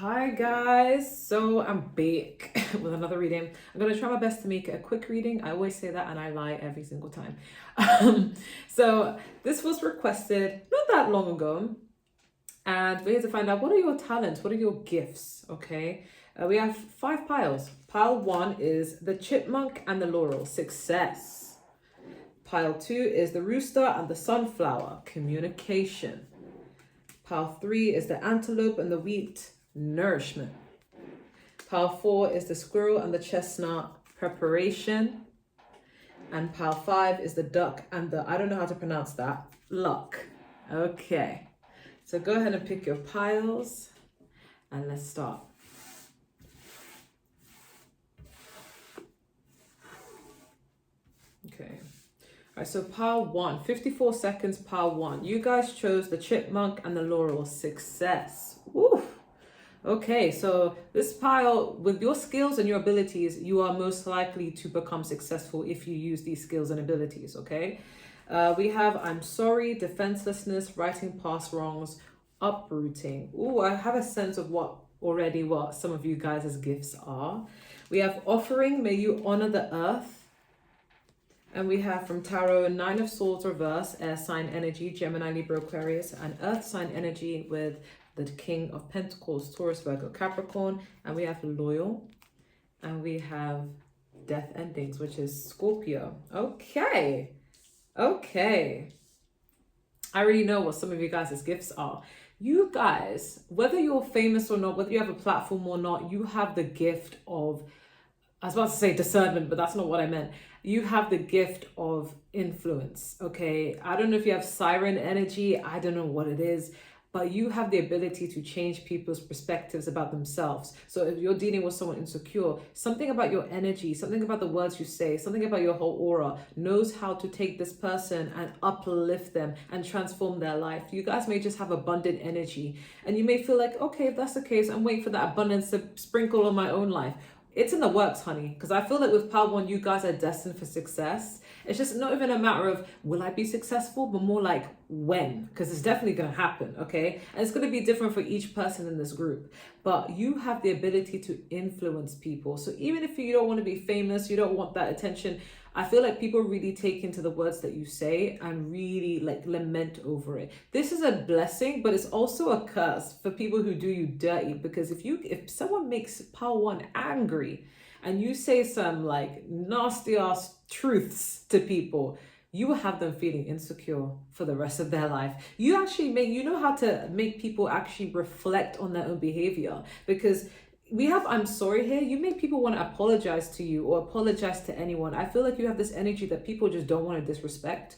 Hi guys, so I'm back with another reading. I'm going to try my best to make it a quick reading. I always say that and I lie every single time. So this was requested not that long ago, and we're here to find out what are your talents, what are your gifts, okay? We have 5 piles. Pile 1 is the chipmunk and the laurel, success. Pile 2 is the rooster and the sunflower, communication. Pile 3 is the antelope and the wheat, nourishment. Pile 4 is the squirrel and the chestnut, preparation. And pile 5 is the duck and the, I don't know how to pronounce that, luck. Okay, so go ahead and pick your piles and let's start. Okay. All right, so pile 1, 54 seconds, pile 1. You guys chose the chipmunk and the laurel, success. Woo! Okay, so this pile, with your skills and your abilities, you are most likely to become successful if you use these skills and abilities, okay? We have I'm sorry, defenselessness, righting past wrongs, uprooting. Ooh, I have a sense of what some of you guys' gifts are. We have offering, may you honor the earth. And we have from Tarot, 9 of Swords reverse, air sign energy, Gemini, Libra, Aquarius, and earth sign energy with the King of Pentacles, Taurus, Virgo, Capricorn. And we have loyal. And we have death endings, which is Scorpio. Okay. Okay. I already know what some of you guys' gifts are. You guys, whether you're famous or not, whether you have a platform or not, you have the gift of, I was about to say discernment, but that's not what I meant. You have the gift of influence, okay? I don't know if you have siren energy. I don't know what it is, but you have the ability to change people's perspectives about themselves. So if you're dealing with someone insecure, something about your energy, something about the words you say, something about your whole aura knows how to take this person and uplift them and transform their life. You guys may just have abundant energy and you may feel like, okay, if that's the case, I'm waiting for that abundance to sprinkle on my own life. It's in the works, honey, because I feel like with pile 1, you guys are destined for success. It's just not even a matter of will I be successful, but more like when, because it's definitely going to happen, okay? And it's going to be different for each person in this group. But you have the ability to influence people. So even if you don't want to be famous, you don't want that attention, I feel like people really take into the words that you say and really like lament over it. This is a blessing, but it's also a curse for people who do you dirty, because if someone makes pile 1 angry and you say some like nasty ass truths to people, you will have them feeling insecure for the rest of their life. You know how to make people actually reflect on their own behavior, because we have I'm sorry here. You make people want to apologize to you or apologize to anyone. I feel like you have this energy that people just don't want to disrespect.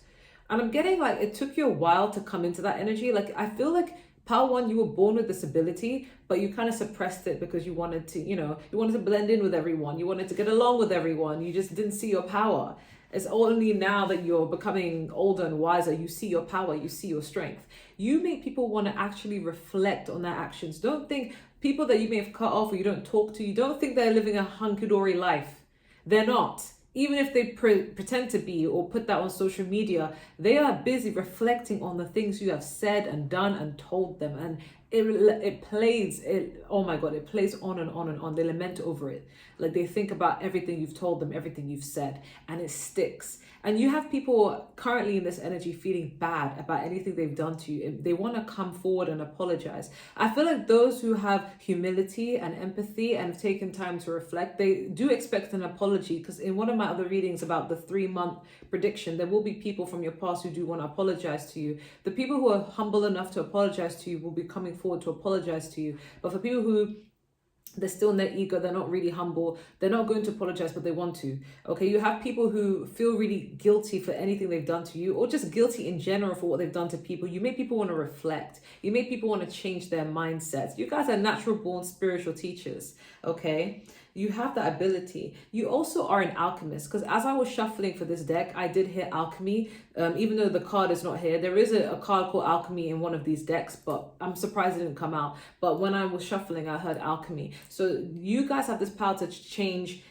And I'm getting like it took you a while to come into that energy. Like I feel like pile 1, you were born with this ability, but you kind of suppressed it because you wanted to, you wanted to blend in with everyone. You wanted to get along with everyone. You just didn't see your power. It's only now that you're becoming older and wiser, you see your power, you see your strength. You make people want to actually reflect on their actions. Don't think people that you may have cut off or you don't talk to, you don't think they're living a hunky-dory life. They're not. Even if they pretend to be or put that on social media, they are busy reflecting on the things you have said and done and told them. And it plays on and on and on. They lament over it. Like they think about everything you've told them, everything you've said, and it sticks. And you have people currently in this energy feeling bad about anything they've done to you. They want to come forward and apologize. I feel like those who have humility and empathy and have taken time to reflect, they do expect an apology, because in one of my other readings about the 3-month prediction, there will be people from your past who do want to apologize to you. The people who are humble enough to apologize to you will be coming forward to apologize to you. But for people who they're still in their ego, they're not really humble, they're not going to apologize, but they want to. Okay, you have people who feel really guilty for anything they've done to you, or just guilty in general for what they've done to people. You make people want to reflect. You make people want to change their mindsets. You guys are natural born spiritual teachers, okay? You have that ability. You also are an alchemist, because as I was shuffling for this deck, I did hear alchemy. Even though the card is not here, there is a card called alchemy in one of these decks, but I'm surprised it didn't come out. But when I was shuffling, I heard alchemy. So you guys have this power to change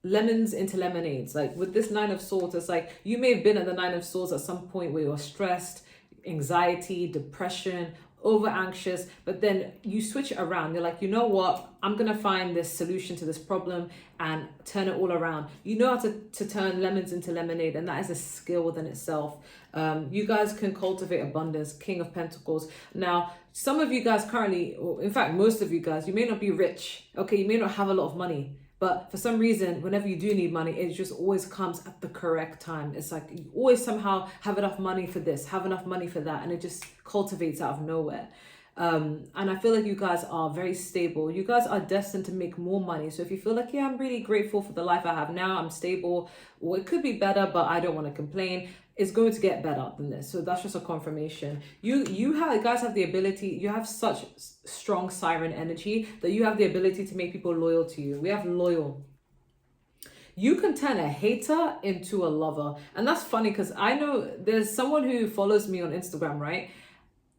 lemons into lemonades. Like with this 9 of Swords, it's like you may have been at the 9 of Swords at some point where you're stressed, anxiety, depression, over anxious, but then you switch it around. You're like, you know what? I'm going to find this solution to this problem and turn it all around. You know how to turn lemons into lemonade, and that is a skill within itself. You guys can cultivate abundance, King of Pentacles. Now, some of you guys currently, or in fact, most of you guys, you may not be rich. Okay, you may not have a lot of money. But for some reason, whenever you do need money, it just always comes at the correct time. It's like you always somehow have enough money for this, have enough money for that, and it just cultivates out of nowhere. And I feel like you guys are very stable. You guys are destined to make more money. So if you feel like, yeah, I'm really grateful for the life I have now, I'm stable, or it could be better, but I don't want to complain, it's going to get better than this. So that's just a confirmation. You guys have the ability, you have such strong siren energy that you have the ability to make people loyal to you. We have loyal. You can turn a hater into a lover. And that's funny because I know there's someone who follows me on Instagram, right?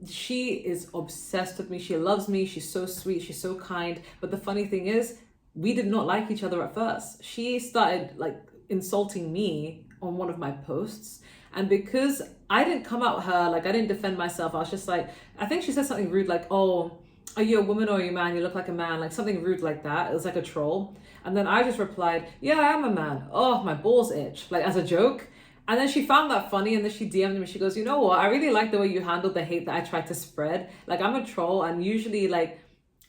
She is obsessed with me. She loves me. She's so sweet. She's so kind. But the funny thing is, we did not like each other at first. She started like insulting me on one of my posts. And because I didn't come at her, like I didn't defend myself, I was just like, I think she said something rude like, oh, are you a woman or are you a man? You look like a man, like something rude like that. It was like a troll. And then I just replied, yeah, I am a man. Oh, my balls itch, like as a joke. And then she found that funny and then she DM'd me. She goes, you know what? I really like the way you handled the hate that I tried to spread. Like I'm a troll and usually like,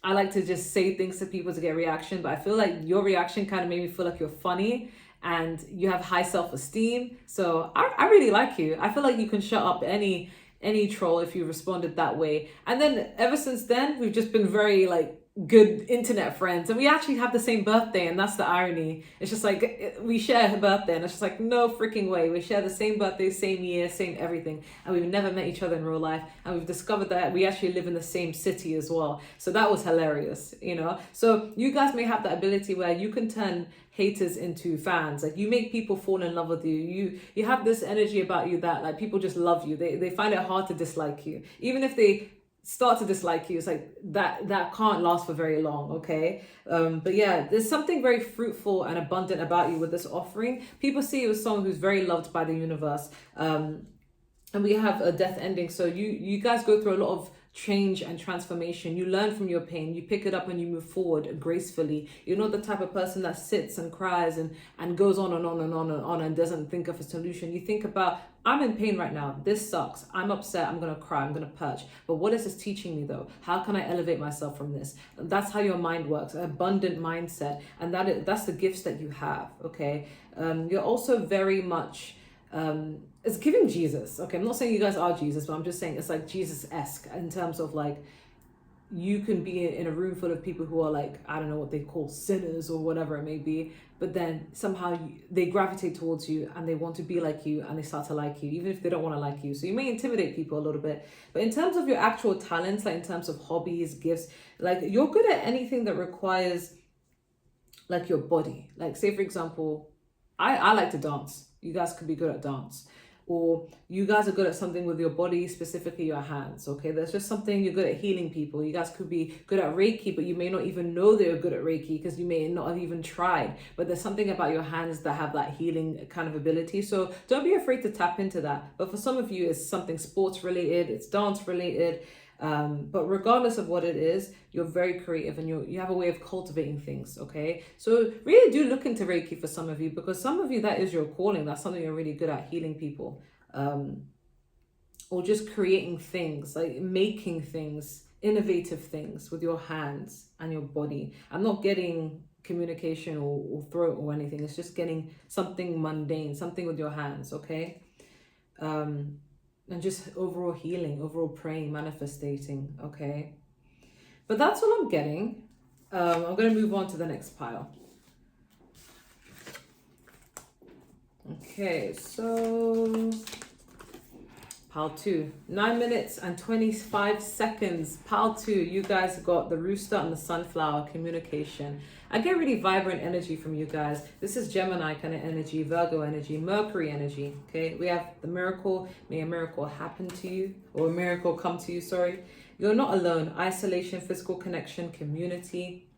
I like to just say things to people to get reaction. But I feel like your reaction kind of made me feel like you're funny and you have high self-esteem. So I really like you. I feel like you can shut up any troll if you responded that way. And then ever since then, we've just been very like good internet friends, and we actually have the same birthday, and that's the irony. It's just like we share a birthday and it's just like no freaking way. We share the same birthday, same year, same everything, and we've never met each other in real life, and we've discovered that we actually live in the same city as well. So that was hilarious, you know. So you guys may have that ability where you can turn haters into fans. Like you make people fall in love with you. You have this energy about you that like people just love you. They find it hard to dislike you. Even if they start to dislike you, it's like that can't last for very long. Okay, but yeah, there's something very fruitful and abundant about you with this offering. People see you as someone who's very loved by the universe, and we have a death ending. So you guys go through a lot of change and transformation. You learn from your pain, you pick it up and you move forward gracefully. You're not the type of person that sits and cries and goes on and on and on and on and doesn't think of a solution. You think about, I'm in pain right now, this sucks, I'm upset, I'm gonna cry, I'm gonna purge, but what is this teaching me though? How can I elevate myself from this? That's how your mind works, an abundant mindset, and that's the gifts that you have. Okay, you're also very much it's giving Jesus. Okay, I'm not saying you guys are Jesus, but I'm just saying it's like Jesus-esque in terms of like you can be in a room full of people who are like, I don't know what they call sinners or whatever it may be, but then somehow they gravitate towards you and they want to be like you and they start to like you, even if they don't want to like you. So you may intimidate people a little bit, but in terms of your actual talents, like in terms of hobbies, gifts, like you're good at anything that requires like your body. Like say for example, I like to dance. You guys could be good at dance. Or you guys are good at something with your body, specifically your hands. Okay, there's just something you're good at healing people. You guys could be good at Reiki, but you may not even know they're good at Reiki because you may not have even tried. But there's something about your hands that have that healing kind of ability. So don't be afraid to tap into that. But for some of you, it's something sports related, it's dance related. But regardless of what it is, you're very creative and you have a way of cultivating things. Okay, so really do look into Reiki for some of you, because some of you, that is your calling. That's something you're really good at, healing people, or just creating things, like making things, innovative things with your hands and your body. I'm not getting communication or throat or anything. It's just getting something mundane, something with your hands. Okay. And just overall healing, overall praying, manifestating, okay? But that's all I'm getting. I'm going to move on to the next pile. Okay, so pile 2. 9 minutes and 25 seconds. Pile 2, you guys got the rooster and the sunflower, communication. I get really vibrant energy from you guys. This is Gemini kind of energy, Virgo energy, Mercury energy. Okay, we have the miracle. May a miracle happen to you, or a miracle come to you, sorry. You're not alone. Isolation, physical connection, community.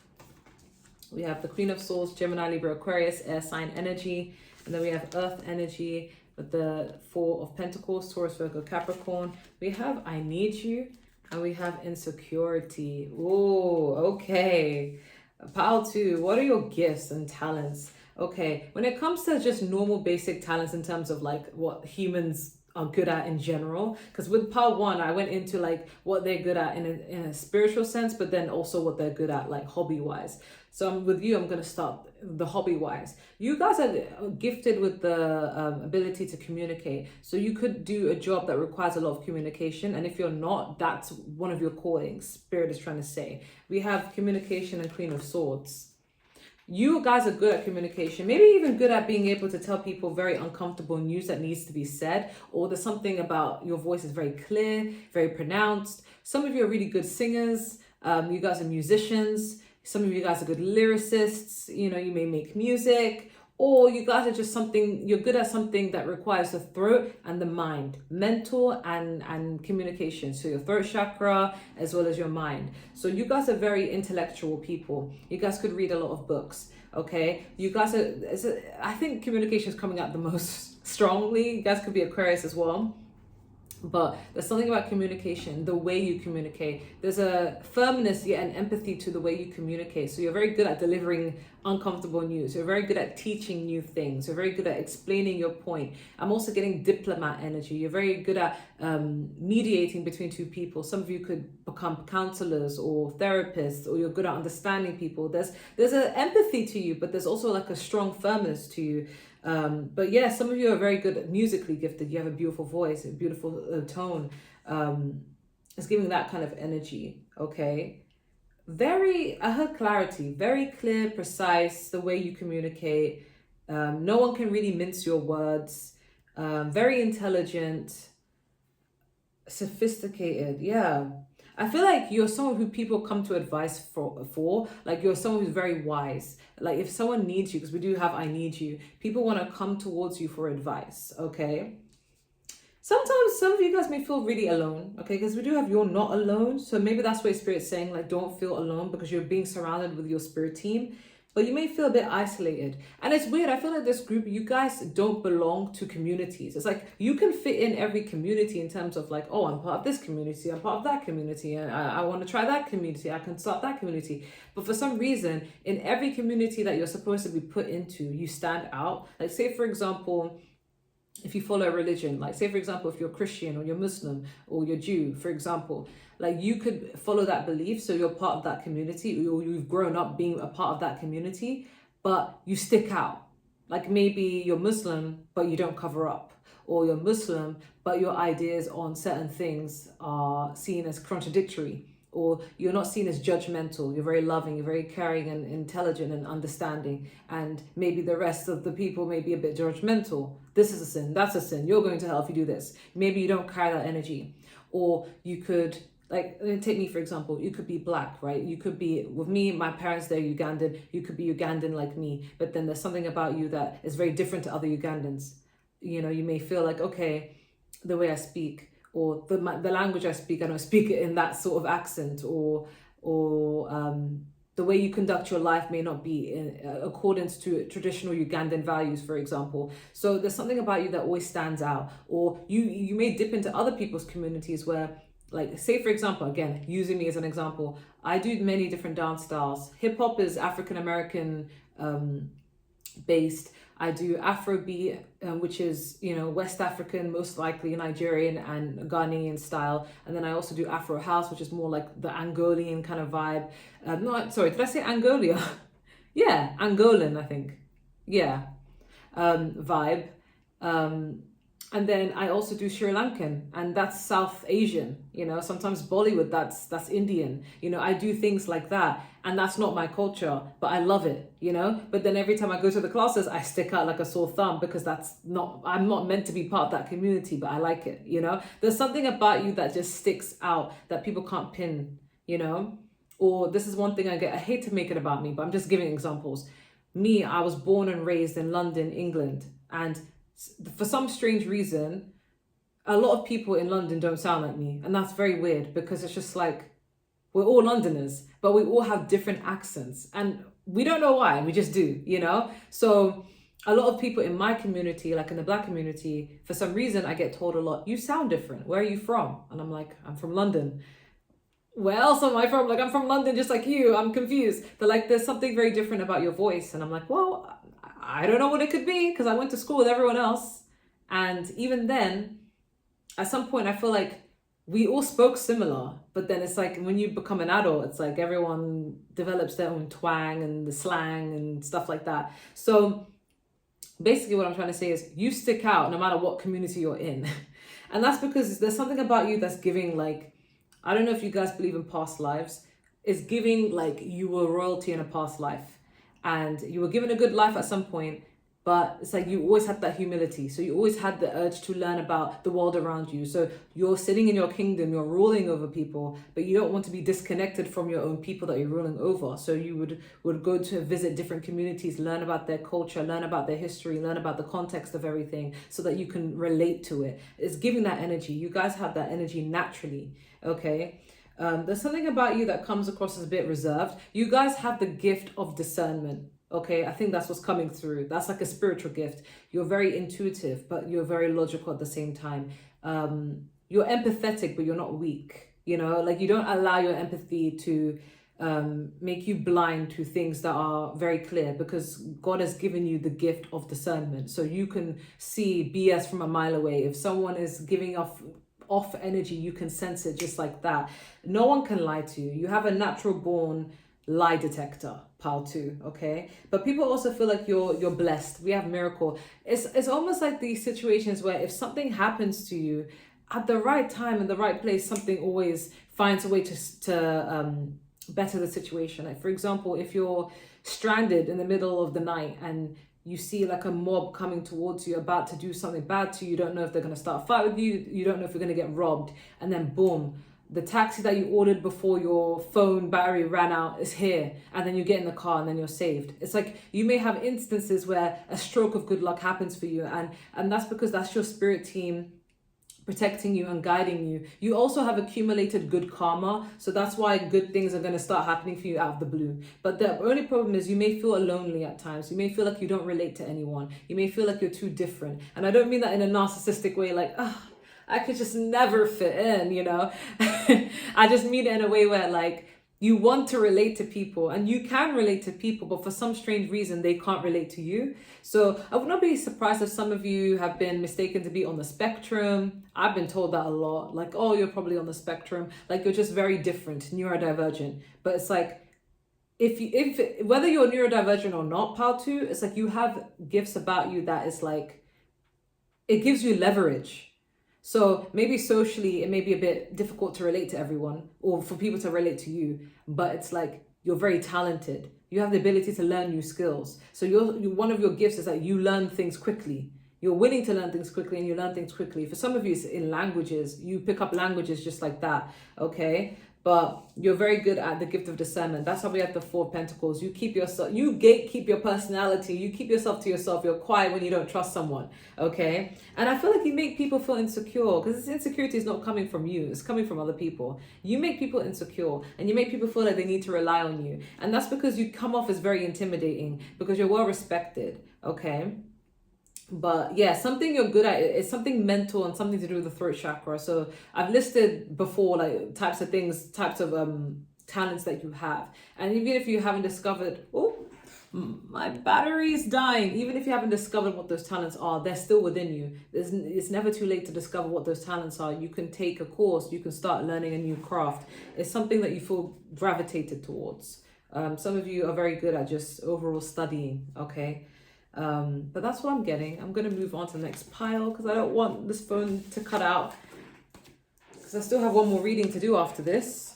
We have the Queen of Swords, Gemini, Libra, Aquarius, air sign energy. And then we have earth energy with the Four of Pentacles, Taurus, Virgo, Capricorn. We have I need you. And we have insecurity. Oh, okay. Pile 2, what are your gifts and talents? Okay, when it comes to just normal basic talents in terms of like what humans are good at in general, because with pile 1, I went into like what they're good at in a spiritual sense, but then also what they're good at like hobby wise. So with you, I'm going to start the hobby wise. You guys are gifted with the ability to communicate. So you could do a job that requires a lot of communication. And if you're not, that's one of your callings, Spirit is trying to say. We have communication and Queen of Swords. You guys are good at communication, maybe even good at being able to tell people very uncomfortable news that needs to be said, or there's something about your voice is very clear, very pronounced. Some of you are really good singers. You guys are musicians. Some of you guys are good lyricists. You know, you may make music, or you guys are just you're good at something that requires the throat and the mind, mental and communication. So your throat chakra as well as your mind. So you guys are very intellectual people. You guys could read a lot of books. Okay, you guys are, I think communication is coming out the most strongly. You guys could be Aquarius as well. But there's something about communication, the way you communicate. There's a firmness yet an empathy to the way you communicate. So you're very good at delivering uncomfortable news. You're very good at teaching new things. You're very good at explaining your point. I'm also getting diplomat energy. You're very good at mediating between two people. Some of you could become counselors or therapists, or you're good at understanding people. There's an empathy to you, but there's also like a strong firmness to you. But yeah, some of you are very good at musically gifted. You have a beautiful voice, a beautiful tone. It's giving that kind of energy. Okay. I heard clarity, very clear, precise, the way you communicate. No one can really mince your words. Very intelligent, sophisticated. Yeah. I feel like you're someone who people come to advice for. Like you're someone who's very wise. Like if someone needs you, because we do have I need you, people want to come towards you for advice, okay? Sometimes some of you guys may feel really alone, okay? Because we do have you're not alone. So maybe that's why Spirit's saying like don't feel alone, because you're being surrounded with your spirit team. But you may feel a bit isolated. And it's weird. I feel like this group, you guys don't belong to communities. It's like you can fit in every community in terms of like, oh, I'm part of this community. I'm part of that community. And I want to try that community. I can start that community. But for some reason, in every community that you're supposed to be put into, you stand out. Like say, for example, if you follow a religion, like say, for example, if you're Christian or you're Muslim or you're Jew, for example, like you could follow that belief. So you're part of that community, or you've grown up being a part of that community, but you stick out. Like maybe you're Muslim, but you don't cover up, or you're Muslim, but your ideas on certain things are seen as contradictory, or you're not seen as judgmental. You're very loving, you're very caring and intelligent and understanding. And maybe the rest of the people may be a bit judgmental. This is a sin, that's a sin. You're going to hell if you do this. Maybe you don't carry that energy. Or you could, like, take me for example, you could be black, right? You could be, with me, my parents, they're Ugandan. You could be Ugandan like me, but then there's something about you that is very different to other Ugandans. You know, you may feel like, okay, the way I speak, or the language I speak, I don't speak it in that sort of accent, or the way you conduct your life may not be in accordance to traditional Ugandan values, for example. So there's something about you that always stands out. Or you may dip into other people's communities where, like, say for example, again, using me as an example, I do many different dance styles. Hip hop is African American based. I do Afrobeat, which is, you know, West African, most likely Nigerian and Ghanaian style. And then I also do Afro House, which is more like the Angolan kind of vibe. No, sorry, did I say Angolia? Yeah, Angolan, I think. Yeah, vibe. And then I also do Sri Lankan, and that's South Asian, you know, sometimes Bollywood, that's Indian, you know, I do things like that, and that's not my culture, but I love it, you know. But then every time I go to the classes, I stick out like a sore thumb, because I'm not meant to be part of that community, but I like it, you know. There's something about you that just sticks out that people can't pin, you know. Or this is one thing I hate to make it about me, but I'm just giving examples. Me, I was born and raised in London, England, and for some strange reason, a lot of people in London don't sound like me. And that's very weird, because it's just like, we're all Londoners, but we all have different accents. And we don't know why, we just do, you know? So a lot of people in my community, like in the Black community, for some reason, I get told a lot, you sound different. Where are you from? And I'm like, I'm from London. where else am I from? Like, I'm from London just like you. I'm confused. They're like, there's something very different about your voice. And I'm like, well, I don't know what it could be because I went to school with everyone else. And even then, at some point, I feel like we all spoke similar. But then it's like when you become an adult, it's like everyone develops their own twang and the slang and stuff like that. So basically what I'm trying to say is you stick out no matter what community you're in. And that's because there's something about you that's giving, like, I don't know if you guys believe in past lives. It's giving like you were royalty in a past life and you were given a good life at some point, but it's like you always had that humility. So you always had the urge to learn about the world around you. So you're sitting in your kingdom, you're ruling over people, but you don't want to be disconnected from your own people that you're ruling over. So you would go to visit different communities, learn about their culture, learn about their history, learn about the context of everything so that you can relate to it. It's giving that energy. You guys have that energy naturally, okay? There's something about you that comes across as a bit reserved. You guys have the gift of discernment. Okay, I think that's what's coming through. That's like a spiritual gift. You're very intuitive, but you're very logical at the same time. You're empathetic, but you're not weak. You know, like you don't allow your empathy to make you blind to things that are very clear because God has given you the gift of discernment. So you can see BS from a mile away. If someone is giving off energy, you can sense it just like that. No one can lie to you. You have a natural born lie detector, pile 2, okay? But people also feel like you're blessed. We have miracle. It's almost like these situations where if something happens to you at the right time in the right place, something always finds a way to better the situation. Like for example, if you're stranded in the middle of the night and you see like a mob coming towards you about to do something bad to you, you don't know if they're going to start a fight with you, you don't know if you're going to get robbed, and then boom, the taxi that you ordered before your phone battery ran out is here, and then you get in the car and then you're saved. It's like you may have instances where a stroke of good luck happens for you, and that's because that's your spirit team protecting you and guiding you. You also have accumulated good karma, so that's why good things are going to start happening for you out of the blue. But the only problem is you may feel lonely at times. You may feel like you don't relate to anyone. You may feel like you're too different, and I don't mean that in a narcissistic way, like I could just never fit in, you know. I just mean it in a way where like you want to relate to people and you can relate to people, but for some strange reason they can't relate to you. So I would not be surprised if some of you have been mistaken to be on the spectrum. I've been told that a lot, like, oh, you're probably on the spectrum, like you're just very different, neurodivergent. But it's like if whether you're neurodivergent or not, pile 2, it's like you have gifts about you that is like it gives you leverage. So maybe socially, it may be a bit difficult to relate to everyone or for people to relate to you, but it's like you're very talented. You have the ability to learn new skills. So one of your gifts is that you learn things quickly. You're willing to learn things quickly and you learn things quickly. For some of you, it's in languages. You pick up languages just like that, okay? But you're very good at the gift of discernment. That's how we have the 4 of Pentacles. You keep yourself, you gatekeep your personality. You keep yourself to yourself. You're quiet when you don't trust someone, okay? And I feel like you make people feel insecure because this insecurity is not coming from you. It's coming from other people. You make people insecure and you make people feel like they need to rely on you. And that's because you come off as very intimidating because you're well respected, okay? But yeah, something you're good at is something mental and something to do with the throat chakra. So I've listed before like types of things, types of talents that you have. And even if you haven't discovered, oh, my battery is dying. Even if you haven't discovered what those talents are, they're still within you. It's never too late to discover what those talents are. You can take a course, you can start learning a new craft. It's something that you feel gravitated towards. Some of you are very good at just overall studying, okay? But that's what I'm getting. I'm going to move on to the next pile because I don't want this phone to cut out because I still have one more reading to do after this.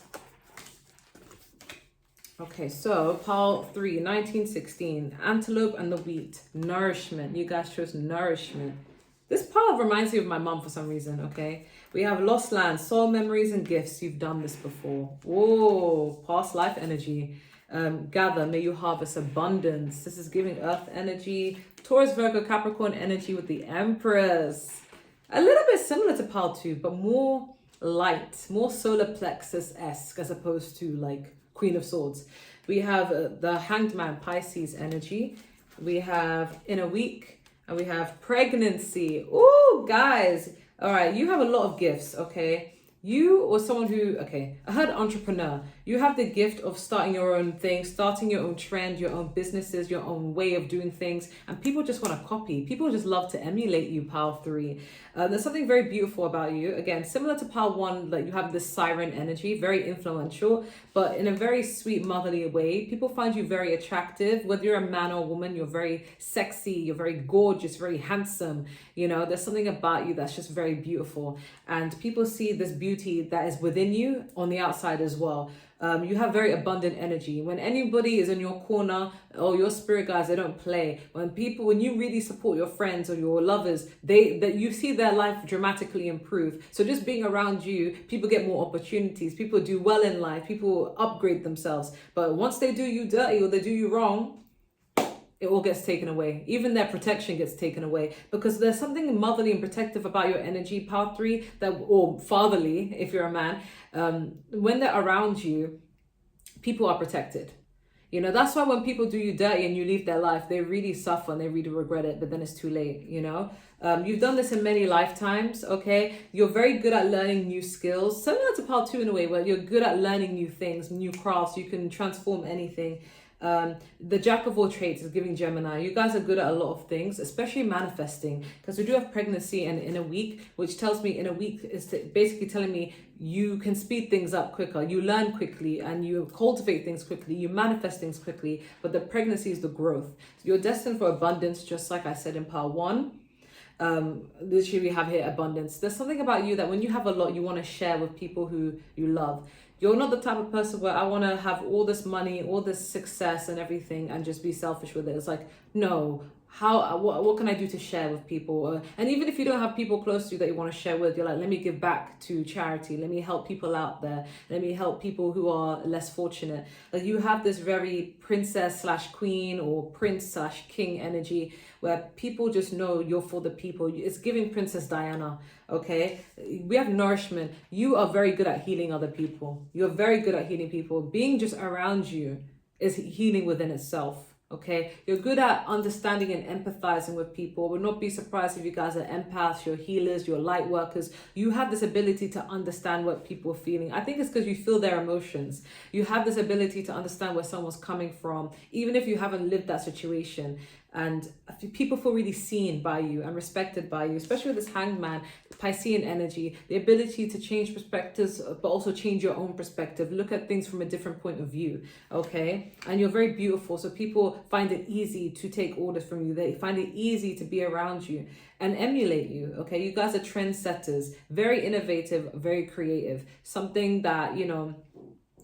Okay, so pile 3, 1916, Antelope and the Wheat, Nourishment. You guys chose Nourishment. This pile reminds me of my mom for some reason, okay? We have Lost Land, Soul Memories and Gifts. You've done this before. Whoa, past life energy. Gather, may you harvest abundance. This is giving earth energy. Taurus, Virgo, Capricorn energy with the Empress. A little bit similar to pile 2, but more light, more solar plexus-esque as opposed to like Queen of Swords. We have the Hanged Man, Pisces energy. We have In a Week, and we have pregnancy. Ooh, guys. All right, you have a lot of gifts, okay? you or someone who, okay, I heard entrepreneur. You have the gift of starting your own thing, starting your own trend, your own businesses, your own way of doing things. And people just want to copy. People just love to emulate you, pile 3. There's something very beautiful about you. Again, similar to pile 1, like you have this siren energy, very influential, but in a very sweet, motherly way. People find you very attractive. Whether you're a man or a woman, you're very sexy, you're very gorgeous, very handsome. You know, there's something about you that's just very beautiful. And people see this beauty that is within you on the outside as well. You have very abundant energy. When anybody is in your corner or your spirit guides, they don't play. When you really support your friends or your lovers, that you see their life dramatically improve. So just being around you, people get more opportunities. People do well in life. People upgrade themselves. But once they do you dirty or they do you wrong, it all gets taken away. Even their protection gets taken away, because there's something motherly and protective about your energy, pile 3, or fatherly if you're a man. When they're around you, people are protected. You know, that's why when people do you dirty and you leave their life, they really suffer and they really regret it, but then it's too late, you know. You've done this in many lifetimes, okay? You're very good at learning new skills, similar to pile 2 in a way, where you're good at learning new things, new crafts. You can transform anything. The jack of all trades is giving Gemini. You guys are good at a lot of things, especially manifesting, because we do have pregnancy and in a week, which tells me in a week is basically telling me you can speed things up quicker, you learn quickly, and you cultivate things quickly, you manifest things quickly. But the pregnancy is the growth. So you're destined for abundance, just like I said in pile 1. Literally we have here abundance. There's something about you that when you have a lot, you want to share with people who you love. You're not the type of person where I want to have all this money, all this success and everything and just be selfish with it. It's like, no, what can I do to share with people? And even if you don't have people close to you that you want to share with, you're like, let me give back to charity. Let me help people out there. Let me help people who are less fortunate. Like you have this very princess/queen or prince/king energy where people just know you're for the people. It's giving Princess Diana, okay? We have nourishment. You are very good at healing other people. You're very good at healing people. Being just around you is healing within itself. Okay, you're good at understanding and empathizing with people. I would not be surprised if you guys are empaths, you're healers, you're light workers. You have this ability to understand what people are feeling. I think it's because you feel their emotions. You have this ability to understand where someone's coming from, even if you haven't lived that situation. And people feel really seen by you and respected by you, especially with this Hanged Man, Piscean energy, the ability to change perspectives, but also change your own perspective, look at things from a different point of view, okay? And you're very beautiful, so people find it easy to take orders from you. They find it easy to be around you and emulate you, okay? You guys are trendsetters, very innovative, very creative, something that, you know.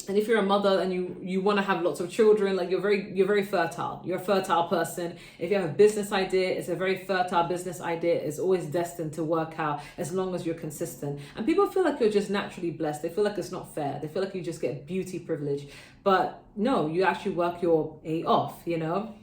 And if you're a mother and you want to have lots of children, like you're very fertile. You're a fertile person. If you have a business idea, it's a very fertile business idea. It's always destined to work out as long as you're consistent. And people feel like you're just naturally blessed. They feel like it's not fair. They feel like you just get beauty privilege. But no, you actually work your A off, you know?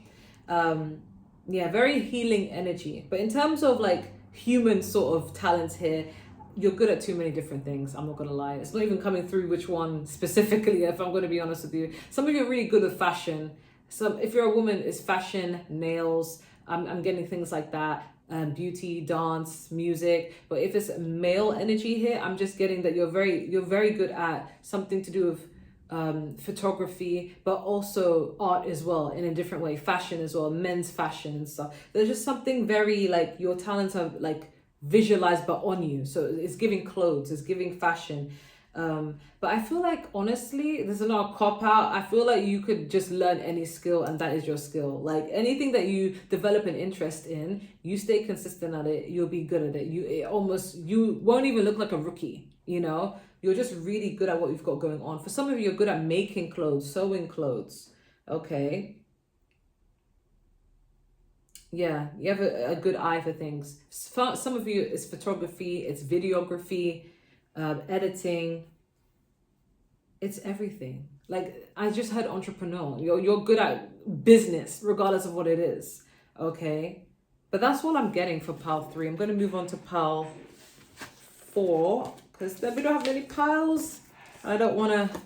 Yeah, very healing energy. But in terms of like human sort of talents here, you're good at too many different things. I'm not gonna lie. It's not even coming through which one specifically, if I'm gonna be honest with you. Some of you are really good with fashion. So if you're a woman, it's fashion, nails. I'm getting things like that. Beauty, dance, music. But if it's male energy here, I'm just getting that you're very good at something to do with photography, but also art as well in a different way. Fashion as well, men's fashion and stuff. There's just something very like your talents are like visualized but on you, so it's giving clothes, it's giving fashion, but I feel like honestly this is not a cop out. I feel like you could just learn any skill and that is your skill. Like anything that you develop an interest in, you stay consistent at it, you'll be good at it. You won't even look like a rookie, you know. You're just really good at what you've got going on. For some of you, you're good at making clothes, sewing clothes, okay. Yeah, you have a good eye for things. Some of you, it's photography, it's videography, editing. It's everything. Like, I just heard entrepreneur. You're good at business, regardless of what it is, okay? But that's all I'm getting for pile 3. I'm going to move on to pile 4, because then we don't have many piles. I don't want to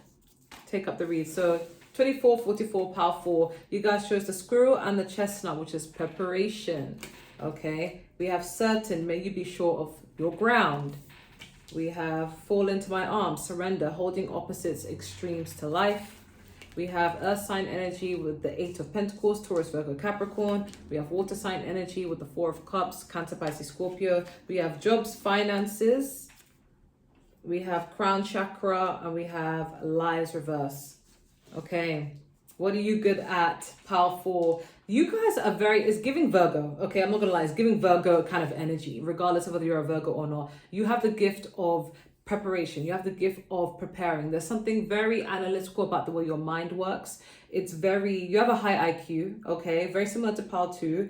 take up the read. So 24, 44, pile 4. You guys chose the squirrel and the chestnut, which is preparation. Okay. We have certain, may you be sure of your ground. We have fall into my arms, surrender, holding opposites extremes to life. We have earth sign energy with the 8 of Pentacles, Taurus, Virgo, Capricorn. We have water sign energy with the 4 of Cups, Cancer, Pisces, Scorpio. We have jobs, finances. We have crown chakra, and we have lies reverse. Okay, what are you good at? Powerful. You guys are it's giving Virgo. Okay, I'm not gonna lie, it's giving Virgo kind of energy, regardless of whether you're a Virgo or not. You have the gift of preparation. You have the gift of preparing. There's something very analytical about the way your mind works. You have a high IQ, okay, very similar to Pal 2.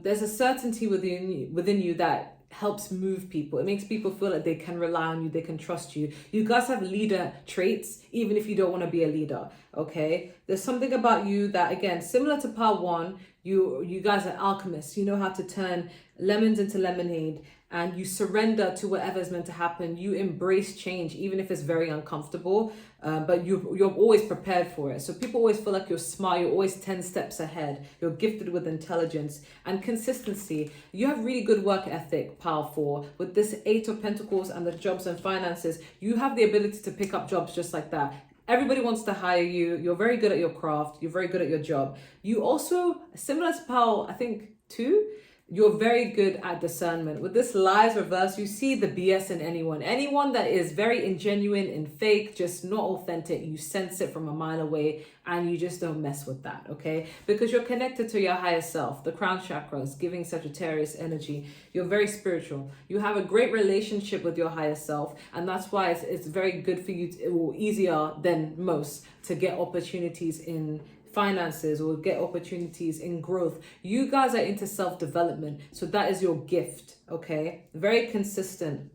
There's a certainty within you that helps move people. It makes people feel like they can rely on you, they can trust you. You guys have leader traits, even if you don't want to be a leader, okay? There's something about you that, again, similar to Part 1, you guys are alchemists. You know how to turn lemons into lemonade, and you surrender to whatever is meant to happen. You embrace change, even if it's very uncomfortable, but you're always prepared for it. So people always feel like you're smart, you're always 10 steps ahead. You're gifted with intelligence and consistency. You have really good work ethic, Power 4. With this 8 of Pentacles and the jobs and finances, you have the ability to pick up jobs just like that. Everybody wants to hire you. You're very good at your craft. You're very good at your job. You also, similar to Power, I think, 2, you're very good at discernment. With this lies reverse, you see the BS in anyone. Anyone that is very ingenuine and fake, just not authentic, you sense it from a mile away, and you just don't mess with that, okay? Because you're connected to your higher self. The crown chakra is giving Sagittarius energy. You're very spiritual. You have a great relationship with your higher self, and that's why it's very good for you, or easier than most, to get opportunities in finances or get opportunities in growth. You guys are into self-development, so that is your gift, okay? Very consistent,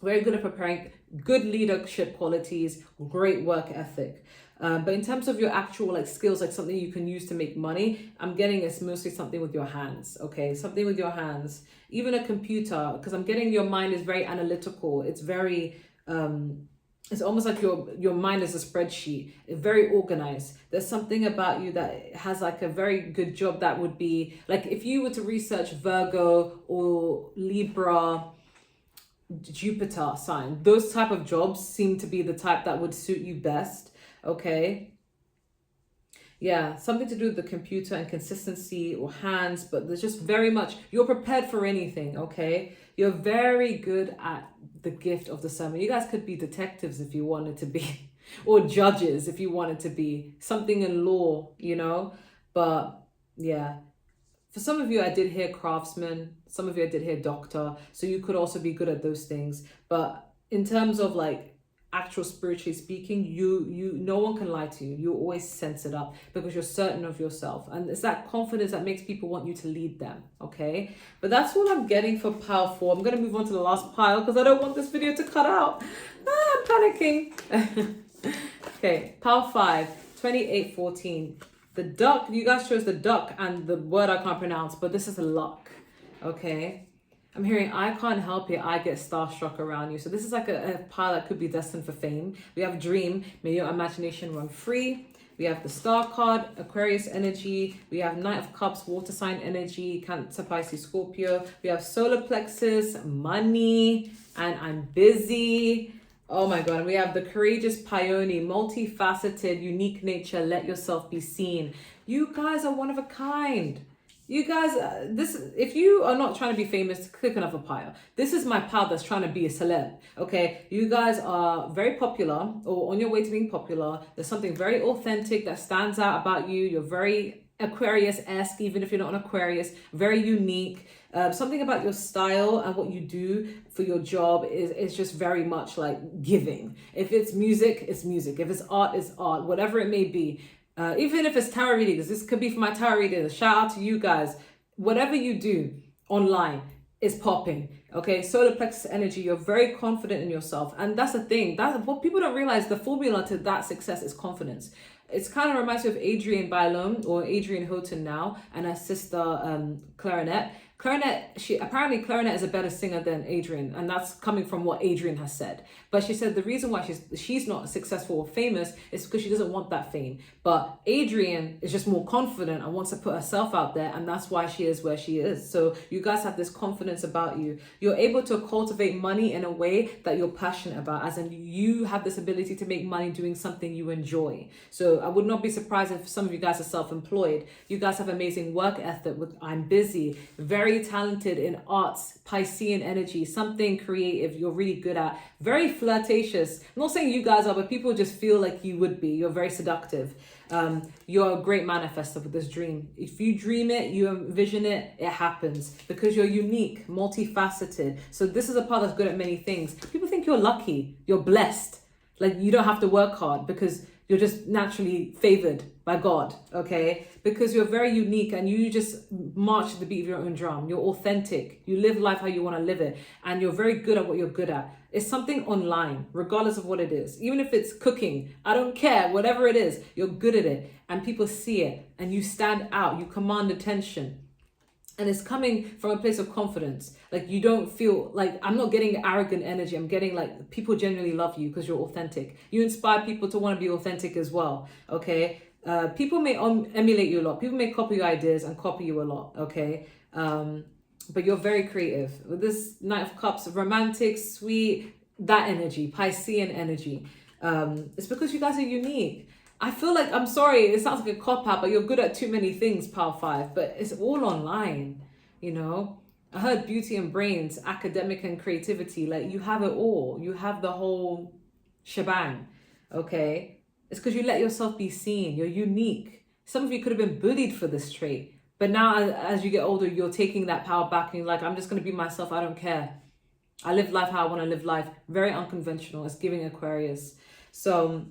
very good at preparing, good leadership qualities, great work ethic. But in terms of your actual skills, something you can use to make money, I'm getting it's mostly something with your hands, okay? Something with your hands, even a computer, because I'm getting your mind is very analytical. It's very it's almost like your mind is a spreadsheet. It's very organized. There's something about you that has a very good job that would be if you were to research Virgo or Libra, Jupiter sign, those type of jobs seem to be the type that would suit you best, okay? Yeah, something to do with the computer and consistency or hands, but there's just very much, you're prepared for anything, okay? You're very good at the gift of discernment. You guys could be detectives if you wanted to be, or judges if you wanted to be, something in law, but yeah. For some of you, I did hear craftsman. Some of you, I did hear doctor. So you could also be good at those things. But in terms of actual spiritually speaking, you no one can lie to you. You always sense it up because you're certain of yourself, and it's that confidence that makes people want you to lead them, okay? But that's all I'm getting for pile 4. I'm going to move on to the last pile because I don't want this video to cut out. I'm panicking. Okay, pile 5, 2814. The duck, you guys chose the duck and the word I can't pronounce, but this is luck, okay? I'm hearing, I can't help it, I get starstruck around you. So this is a pile that could be destined for fame. We have dream, may your imagination run free. We have the star card, Aquarius energy. We have Knight of Cups, water sign energy, Cancer, Pisces, Scorpio. We have solar plexus, money, and I'm busy. Oh my God, and we have the courageous Peony, multifaceted, unique nature, let yourself be seen. You guys are one of a kind. You guys, if you are not trying to be famous, click another pile. This is my pile that's trying to be a celeb, okay? You guys are very popular or on your way to being popular. There's something very authentic that stands out about you. You're very Aquarius-esque, even if you're not an Aquarius, very unique. Something about your style and what you do for your job is just very much giving. If it's music, it's music. If it's art, it's art, whatever it may be. Even if it's tarot readings, this could be for my tarot readers. Shout out to you guys. Whatever you do online is popping. Okay, solar plexus energy, you're very confident in yourself. And that's the thing. That's what people don't realize. The formula to that success is confidence. It's kind of reminds me of Adrienne Bailon or Adrienne Houghton now and her sister Clarinet. Apparently Clarinet is a better singer than Adrian, and that's coming from what Adrian has said. But she said the reason why she's not successful or famous is because she doesn't want that fame. But Adrian is just more confident and wants to put herself out there, and that's why she is where she is. So you guys have this confidence about you. You're able to cultivate money in a way that you're passionate about, as in you have this ability to make money doing something you enjoy. So I would not be surprised if some of you guys are self-employed. You guys have amazing work ethic with I'm busy, very talented in arts, Piscean energy, something creative you're really good at, very flirtatious. I'm not saying you guys are, but people just feel like you would be. You're very seductive. You're a great manifester with this dream. If you dream it, you envision it, it happens, because you're unique, multifaceted. So this is a part that's good at many things. People think you're lucky, you're blessed. Like you don't have to work hard because you're just naturally favored by God, okay? Because you're very unique and you just march to the beat of your own drum. You're authentic. You live life how you want to live it. And you're very good at what you're good at. It's something online, regardless of what it is. Even if it's cooking, I don't care, whatever it is, you're good at it. And people see it and you stand out. You command attention. And it's coming from a place of confidence. Like you don't feel like, I'm not getting arrogant energy. I'm getting like people genuinely love you because you're authentic. You inspire people to want to be authentic as well. Okay. People may emulate you a lot. People may copy your ideas and copy you a lot. Okay. But you're very creative. With this Knight of Cups, romantic, sweet, that energy, Piscean energy. It's because you guys are unique. I feel like, I'm sorry, it sounds like a cop-out, but you're good at too many things, Power 5, but it's all online, you know? I heard beauty and brains, academic and creativity, like you have it all. You have the whole shebang, okay? It's because you let yourself be seen. You're unique. Some of you could have been bullied for this trait, but now as you get older, you're taking that power back and you're like, I'm just going to be myself. I don't care. I live life how I want to live life. Very unconventional. It's giving Aquarius. So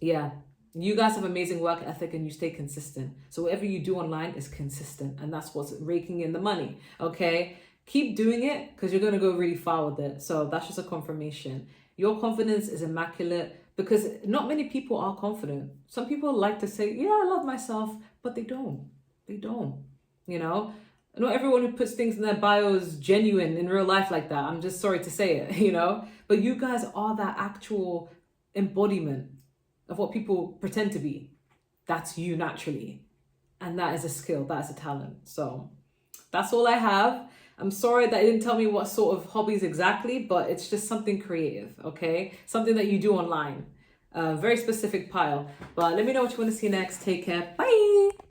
yeah, you guys have amazing work ethic and you stay consistent. So whatever you do online is consistent, and that's what's raking in the money, okay? Keep doing it because you're going to go really far with it. So that's just a confirmation. Your confidence is immaculate because not many people are confident. Some people like to say, yeah, I love myself, but they don't. They don't, you know? Not everyone who puts things in their bio is genuine in real life like that. I'm just sorry to say it, you know? But you guys are that actual embodiment of what people pretend to be. That's you naturally. And that is a skill, that is a talent. So that's all I have. I'm sorry that it didn't tell me what sort of hobbies exactly, but it's just something creative, okay? Something that you do online. Very specific pile. But let me know what you want to see next. Take care. Bye.